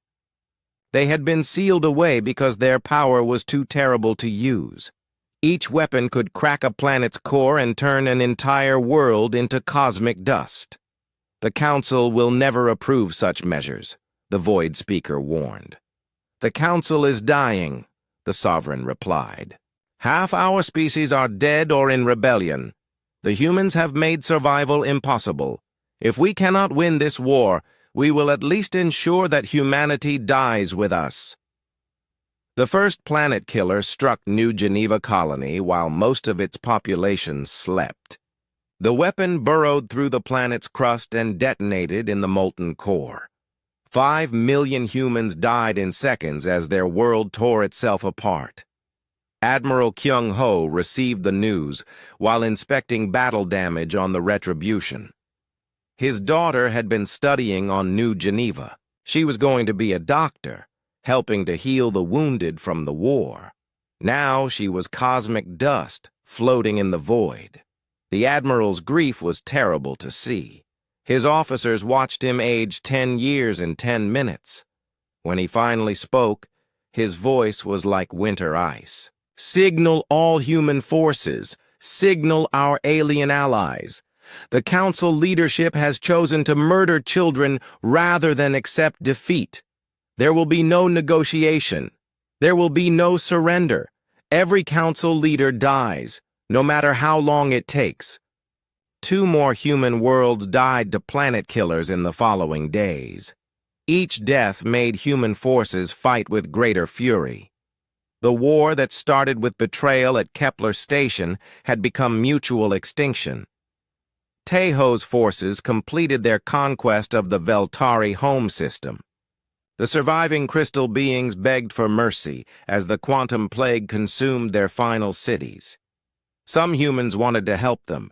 They had been sealed away because their power was too terrible to use. Each weapon could crack a planet's core and turn an entire world into cosmic dust. The Council will never approve such measures, the Void Speaker warned. The Council is dying, the Sovereign replied. Half our species are dead or in rebellion. The humans have made survival impossible. If we cannot win this war, we will at least ensure that humanity dies with us. The first planet killer struck New Geneva Colony while most of its population slept. The weapon burrowed through the planet's crust and detonated in the molten core. 5 million humans died in seconds as their world tore itself apart. Admiral Kyung-ho received the news while inspecting battle damage on the Retribution. His daughter had been studying on New Geneva. She was going to be a doctor, helping to heal the wounded from the war. Now she was cosmic dust, floating in the void. The Admiral's grief was terrible to see. His officers watched him age 10 years in 10 minutes. When he finally spoke, his voice was like winter ice. Signal all human forces. Signal our alien allies. The Council leadership has chosen to murder children rather than accept defeat. There will be no negotiation. There will be no surrender. Every Council leader dies, no matter how long it takes. 2 more human worlds died to planet killers in the following days. Each death made human forces fight with greater fury. The war that started with betrayal at Kepler Station had become mutual extinction. Tejo's forces completed their conquest of the Veltari home system. The surviving crystal beings begged for mercy as the quantum plague consumed their final cities. Some humans wanted to help them,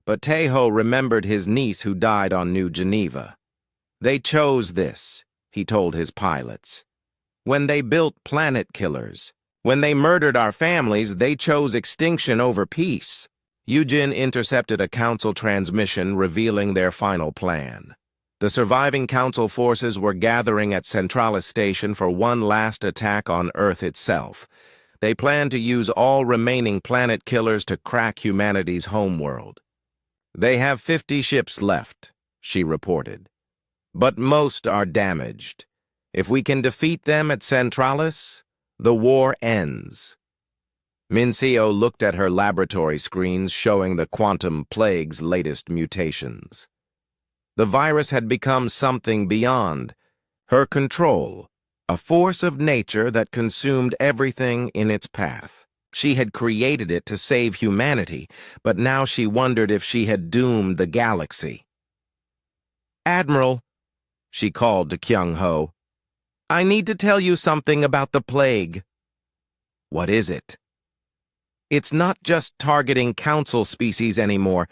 but Tejo remembered his niece who died on New Geneva. They chose this, he told his pilots. When they built planet killers, when they murdered our families, they chose extinction over peace. Eugene intercepted a Council transmission revealing their final plan. The surviving Council forces were gathering at Centralis Station for one last attack on Earth itself. They planned to use all remaining planet killers to crack humanity's homeworld. They have 50 ships left, she reported. But most are damaged. If we can defeat them at Centralis, the war ends. Mincio looked at her laboratory screens showing the quantum plague's latest mutations. The virus had become something beyond her control, a force of nature that consumed everything in its path. She had created it to save humanity, but now she wondered if she had doomed the galaxy. Admiral, she called to Kyung-ho, I need to tell you something about the plague. What is it? It's not just targeting Council species anymore.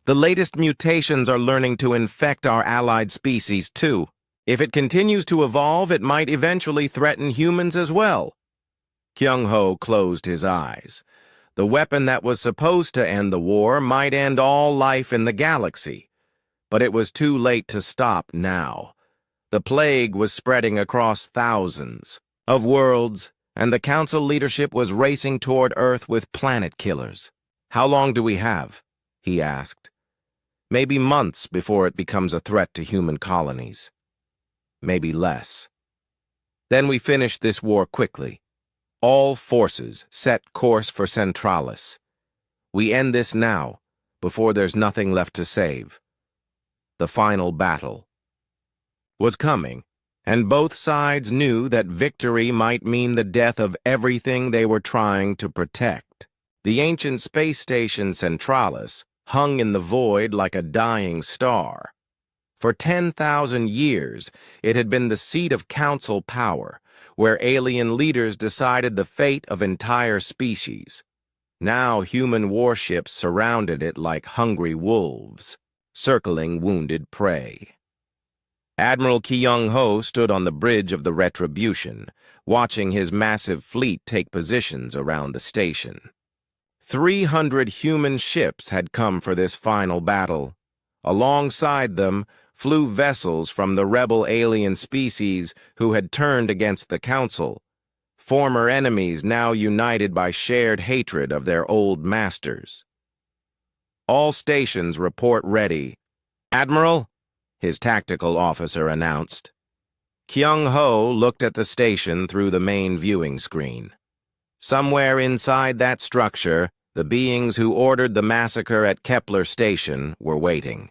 The latest mutations are learning to infect our allied species, too. If it continues to evolve, it might eventually threaten humans as well. Kyung-ho closed his eyes. The weapon that was supposed to end the war might end all life in the galaxy. But it was too late to stop now. The plague was spreading across thousands of worlds, and the Council leadership was racing toward Earth with planet killers. How long do we have? He asked. Maybe months before it becomes a threat to human colonies. Maybe less. Then we finish this war quickly. All forces set course for Centralis. We end this now, before there's nothing left to save. The final battle was coming, and both sides knew that victory might mean the death of everything they were trying to protect. The ancient space station Centralis hung in the void like a dying star. For 10,000 years, it had been the seat of council power, where alien leaders decided the fate of entire species. Now human warships surrounded it like hungry wolves, circling wounded prey. Admiral Kyung-ho stood on the bridge of the Retribution, watching his massive fleet take positions around the station. 300 human ships had come for this final battle. Alongside them flew vessels from the rebel alien species who had turned against the Council, former enemies now united by shared hatred of their old masters. All stations report ready. Admiral, his tactical officer announced. Kyung-ho looked at the station through the main viewing screen. Somewhere inside that structure, the beings who ordered the massacre at Kepler Station were waiting.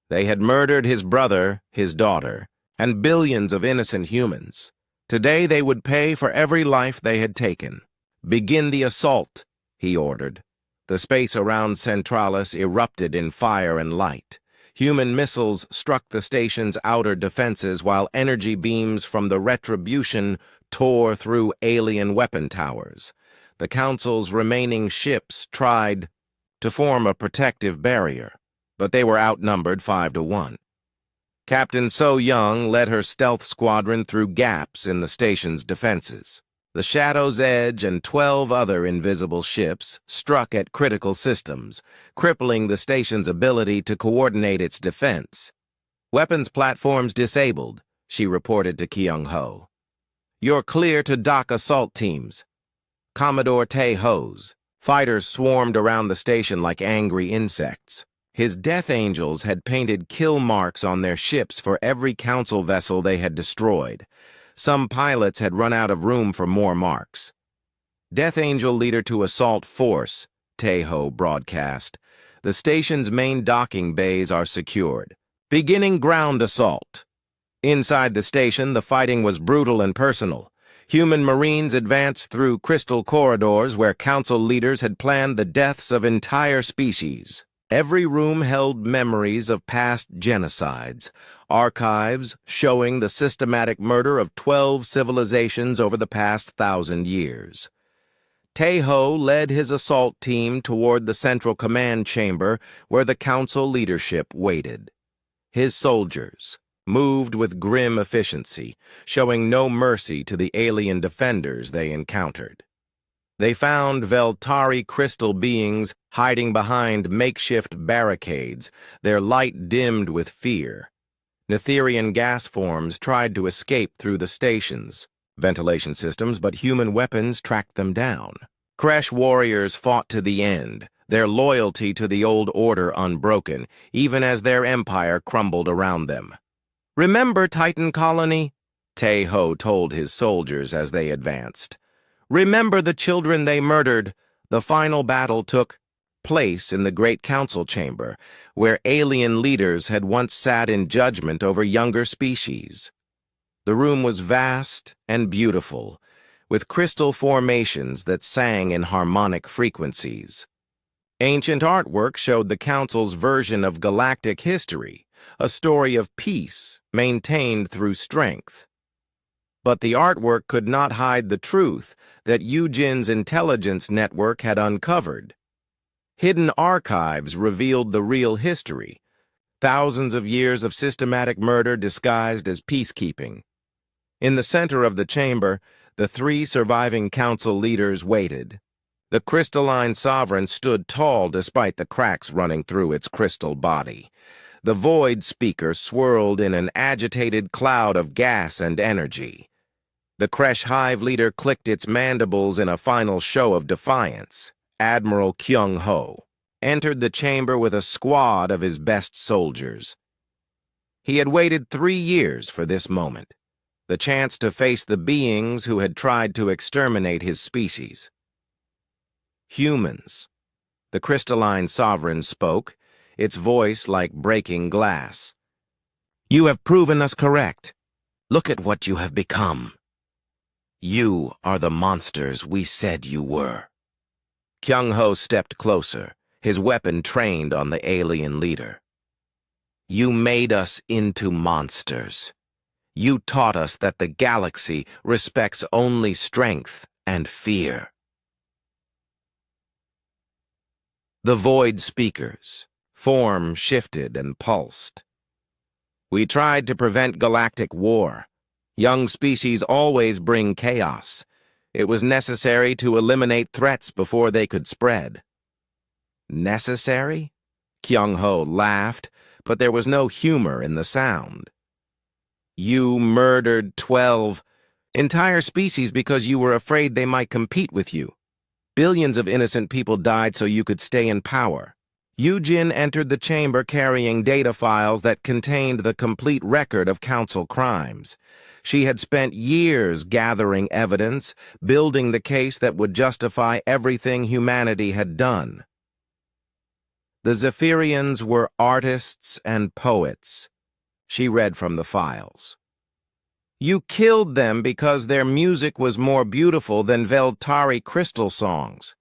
They had murdered his brother, his daughter, and billions of innocent humans. Today they would pay for every life they had taken. "Begin the assault," he ordered. The space around Centralis erupted in fire and light. Human missiles struck the station's outer defenses while energy beams from the Retribution tore through alien weapon towers. The Council's remaining ships tried to form a protective barrier, but they were outnumbered 5-1. Captain So Young led her stealth squadron through gaps in the station's defenses. The Shadow's Edge and 12 other invisible ships struck at critical systems, crippling the station's ability to coordinate its defense. "Weapons platforms disabled," she reported to Kyung-ho. "You're clear to dock assault teams." Commodore Tae-ho's fighters swarmed around the station like angry insects. His Death Angels had painted kill marks on their ships for every Council vessel they had destroyed. Some pilots had run out of room for more marks. "Death Angel leader to assault force," Tae-ho broadcast. "The station's main docking bays are secured. Beginning ground assault." Inside the station, the fighting was brutal and personal. Human Marines advanced through crystal corridors where Council leaders had planned the deaths of entire species. Every room held memories of past genocides, archives showing the systematic murder of 12 civilizations over the past 1,000 years. Tae-ho led his assault team toward the central command chamber where the Council leadership waited. His soldiers moved with grim efficiency, showing no mercy to the alien defenders they encountered. They found Veltari crystal beings hiding behind makeshift barricades, their light dimmed with fear. Netherian gas forms tried to escape through the station's ventilation systems, but human weapons tracked them down. Kresh warriors fought to the end, their loyalty to the old order unbroken, even as their empire crumbled around them. "Remember, Titan Colony?" Tae-ho told his soldiers as they advanced. "Remember the children they murdered." The final battle took place in the Great Council Chamber, where alien leaders had once sat in judgment over younger species. The room was vast and beautiful, with crystal formations that sang in harmonic frequencies. Ancient artwork showed the Council's version of galactic history, a story of peace maintained through strength. But the artwork could not hide the truth that Eugen's intelligence network had uncovered. Hidden archives revealed the real history, thousands of years of systematic murder disguised as peacekeeping. In the center of the chamber, the 3 surviving Council leaders waited. The crystalline sovereign stood tall despite the cracks running through its crystal body. The void speaker swirled in an agitated cloud of gas and energy. The Kresh Hive leader clicked its mandibles in a final show of defiance. Admiral Kyung-ho entered the chamber with a squad of his best soldiers. He had waited 3 years for this moment, the chance to face the beings who had tried to exterminate his species. "Humans," the crystalline sovereign spoke, its voice like breaking glass. "You have proven us correct. Look at what you have become. You are the monsters we said you were." Kyung-ho stepped closer, his weapon trained on the alien leader. You made us into monsters. You taught us that the galaxy respects only strength and fear. The void speakers. Form shifted and pulsed. We tried to prevent galactic war. Young species always bring chaos. It was necessary to eliminate threats before they could spread. Necessary? Kyung-ho laughed, but there was no humor in the sound. You murdered 12 entire species because you were afraid they might compete with you. Billions of innocent people died so you could stay in power. Yujin entered the chamber carrying data files that contained the complete record of Council crimes. She had spent years gathering evidence, building the case that would justify everything humanity had done. The Zephyrians were artists and poets. She read from the files. You killed them because their music was more beautiful than Veltari crystal songs.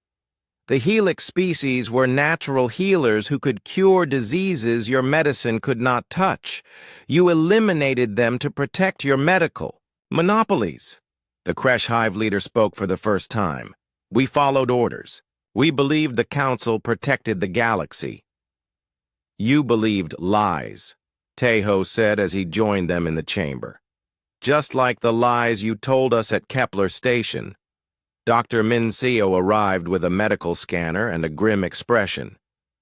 The Helix species were natural healers who could cure diseases your medicine could not touch. You eliminated them to protect your medical monopolies. The Kresh Hive leader spoke for the first time. We followed orders. We believed the Council protected the galaxy. You believed lies, Taeho said as he joined them in the chamber. Just like the lies you told us at Kepler Station. Dr. Min Seo arrived with a medical scanner and a grim expression.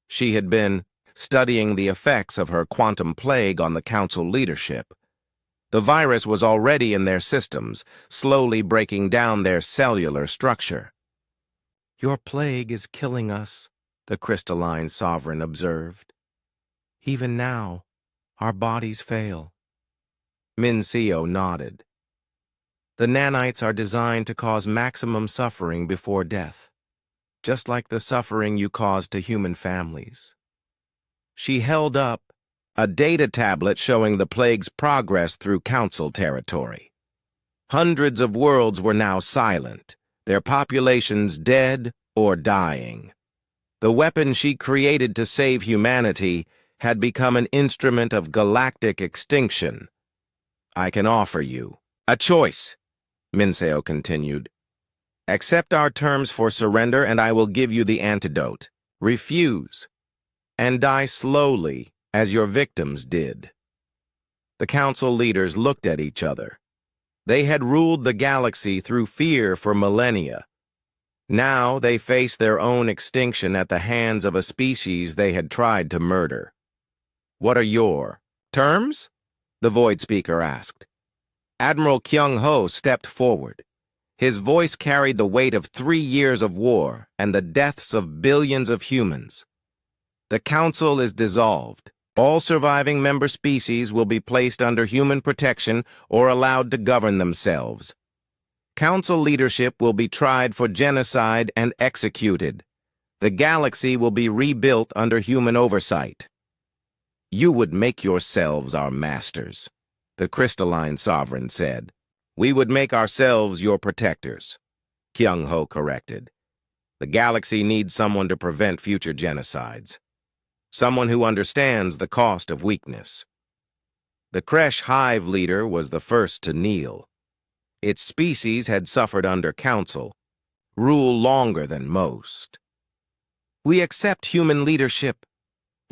She had been studying the effects of her quantum plague on the Council leadership. The virus was already in their systems, slowly breaking down their cellular structure. Your plague is killing us, the crystalline sovereign observed. Even now, our bodies fail. Min Seo nodded. The nanites are designed to cause maximum suffering before death, just like the suffering you caused to human families. She held up a data tablet showing the plague's progress through Council territory. Hundreds of worlds were now silent, their populations dead or dying. The weapon she created to save humanity had become an instrument of galactic extinction. I can offer you a choice, Min Seo continued. Accept our terms for surrender and I will give you the antidote. Refuse, and die slowly as your victims did. The Council leaders looked at each other. They had ruled the galaxy through fear for millennia. Now they faced their own extinction at the hands of a species they had tried to murder. What are your terms? The Void Speaker asked. Admiral Kyung-ho stepped forward. His voice carried the weight of 3 years of war and the deaths of billions of humans. The Council is dissolved. All surviving member species will be placed under human protection or allowed to govern themselves. Council leadership will be tried for genocide and executed. The galaxy will be rebuilt under human oversight. You would make yourselves our masters, the crystalline sovereign said. We would make ourselves your protectors, Kyung-ho corrected. The galaxy needs someone to prevent future genocides. Someone who understands the cost of weakness. The Kresh Hive leader was the first to kneel. Its species had suffered under Council, rule longer than most. We accept human leadership.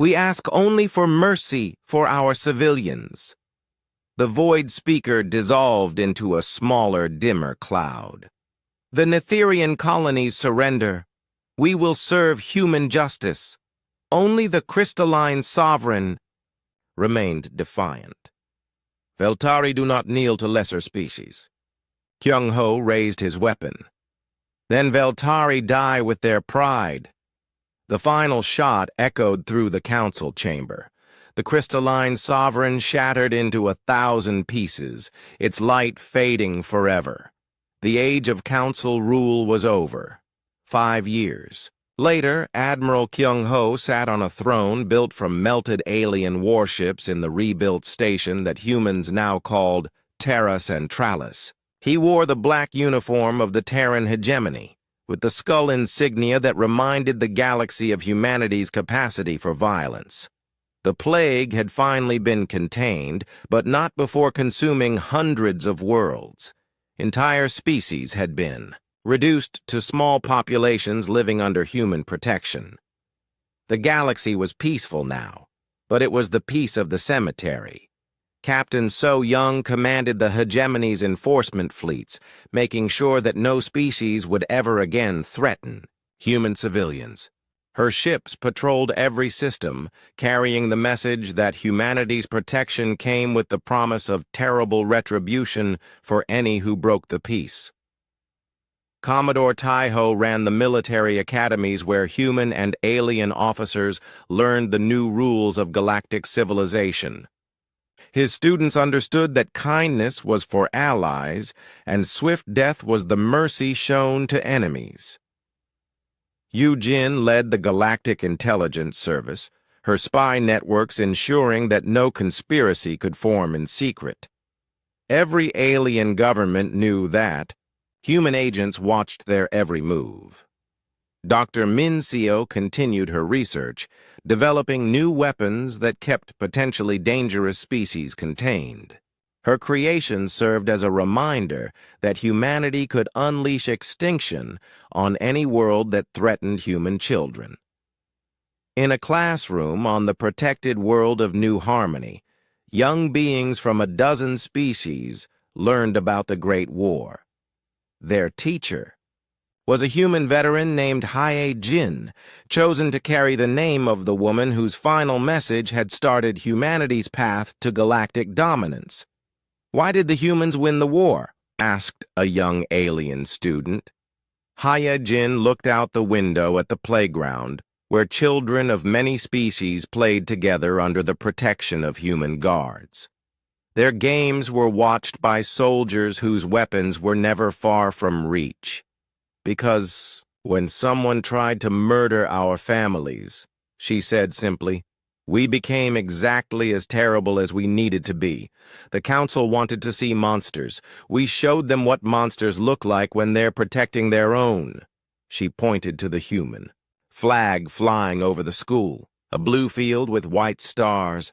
We ask only for mercy for our civilians. The Void Speaker dissolved into a smaller, dimmer cloud. The Netherian colonies surrender. We will serve human justice. Only the crystalline sovereign remained defiant. Veltari do not kneel to lesser species. Kyung-ho raised his weapon. Then Veltari die with their pride. The final shot echoed through the Council chamber. The crystalline sovereign shattered into 1,000 pieces, its light fading forever. The age of Council rule was over. 5 years. Later, Admiral Kyung-ho sat on a throne built from melted alien warships in the rebuilt station that humans now called Terra Centralis. He wore the black uniform of the Terran hegemony, with the skull insignia that reminded the galaxy of humanity's capacity for violence. The plague had finally been contained, but not before consuming hundreds of worlds. Entire species had been reduced to small populations living under human protection. The galaxy was peaceful now, but it was the peace of the cemetery. Captain So Young commanded the hegemony's enforcement fleets, making sure that no species would ever again threaten human civilians. Her ships patrolled every system, carrying the message that humanity's protection came with the promise of terrible retribution for any who broke the peace. Commodore Taiho ran the military academies where human and alien officers learned the new rules of galactic civilization. His students understood that kindness was for allies and swift death was the mercy shown to enemies. Yu Jin led the Galactic Intelligence Service, her spy networks ensuring that no conspiracy could form in secret. Every alien government knew that. Human agents watched their every move. Dr. Min Seo continued her research, developing new weapons that kept potentially dangerous species contained. Her creations served as a reminder that humanity could unleash extinction on any world that threatened human children. In a classroom on the protected world of New Harmony, young beings from a dozen species learned about the Great War. Their teacher was a human veteran named Hae Jin, chosen to carry the name of the woman whose final message had started humanity's path to galactic dominance. "Why did the humans win the war?" asked a young alien student. Hae Jin looked out the window at the playground, where children of many species played together under the protection of human guards. Their games were watched by soldiers whose weapons were never far from reach. "Because when someone tried to murder our families," she said simply, "we became exactly as terrible as we needed to be. The Council wanted to see monsters. We showed them what monsters look like when they're protecting their own." She pointed to the human. Flag flying over the school, a blue field with white stars.